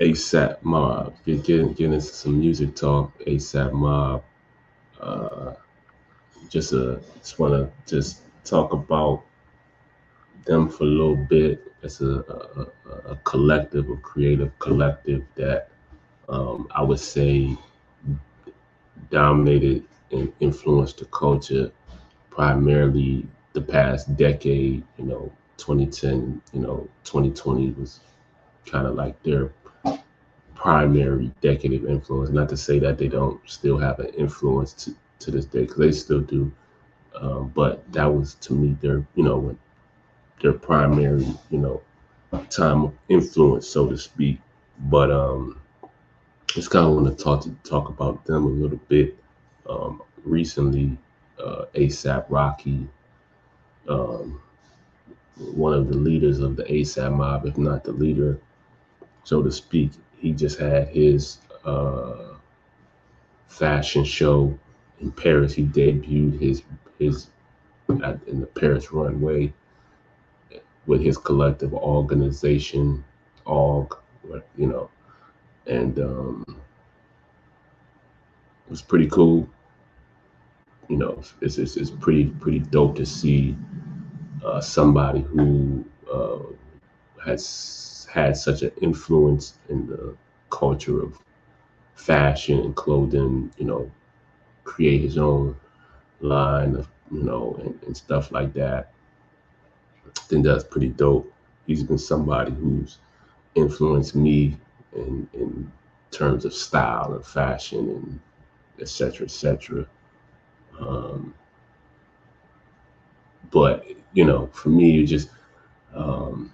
ASAP Mob. Getting into some music talk. ASAP Mob. Uh, just want to just talk about them for a little bit. It's a collective, a creative collective that I would say dominated and influenced the culture primarily the past decade. 2010. 2020 was kind of like their primary decade of influence. Not to say that they don't still have an influence to this day, because they still do. But that was to me their primary time of influence, so to speak. But just kind of want to talk about them a little bit. Recently, ASAP Rocky, um, one of the leaders of the ASAP mob, if not the leader, so to speak, he just had his fashion show in Paris. He debuted his in the Paris runway with his collective organization, org, you know, and it was pretty cool. It's pretty dope to see somebody who has had such an influence in the culture of fashion and clothing. Create his own line of and stuff like that. I think that's pretty dope. He's been somebody who's influenced me in terms of style and fashion and et cetera, et cetera. Um, but for me, it just um,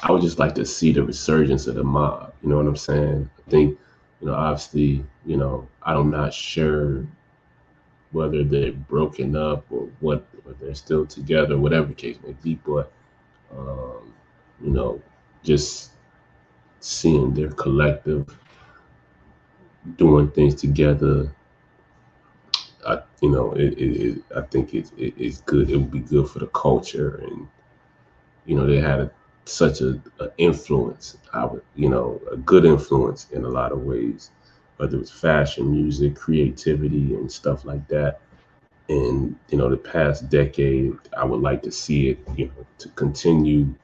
I would just like to see the resurgence of the mob. You know what I'm saying? I think obviously I'm not sure whether they're broken up or what, or they're still together, whatever the case may be. But um, you know, just seeing their collective doing things together, I think it's good. It would be good for the culture, and they had such a influence. I would, a good influence in a lot of ways, whether it was fashion, music, creativity, and stuff like that. And the past decade, I would like to see it, to continue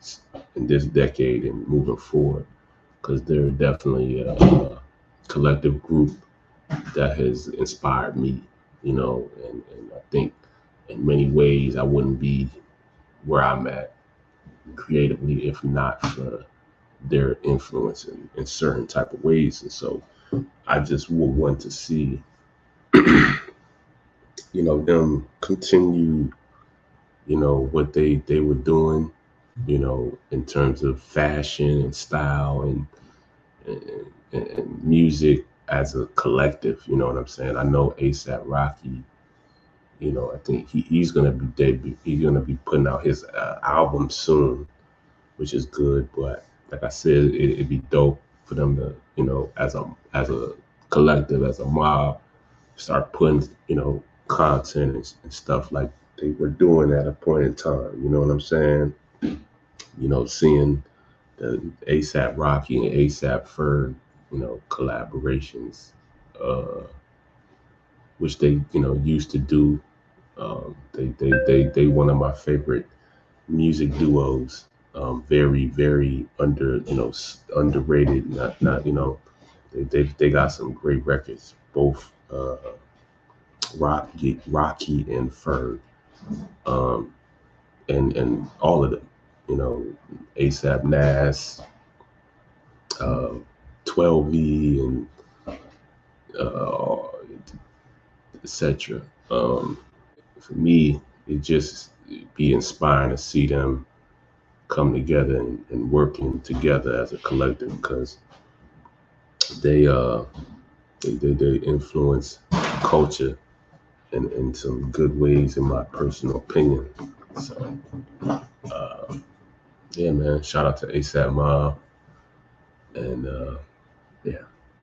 in this decade and moving forward, because they're definitely a collective group that has inspired me, and I think in many ways I wouldn't be where I'm at creatively if not for their influence in certain type of ways. And so I just would want to see, them continue, what they were doing, in terms of fashion and style and music as a collective. You know what I'm saying? I know ASAP Rocky. I think he's gonna be debut. He's gonna be putting out his album soon, which is good. But like I said, it'd be dope for them to, as a collective, as a mob, start putting, content and stuff like they were doing at a point in time. You know what I'm saying? Seeing the ASAP Rocky and ASAP Ferg, collaborations, uh, which they, used to do. They one of my favorite music duos. Very under, underrated. Not they got some great records. Both Rocky and Ferg, um, and all of them. ASAP Nas, uh, 12V, and uh, etc. Um, for me, it just be inspiring to see them come together and working together as a collective, because they uh they influence culture in some good ways, in my personal opinion. So uh, yeah, man, shout out to ASAP Mob, and yeah.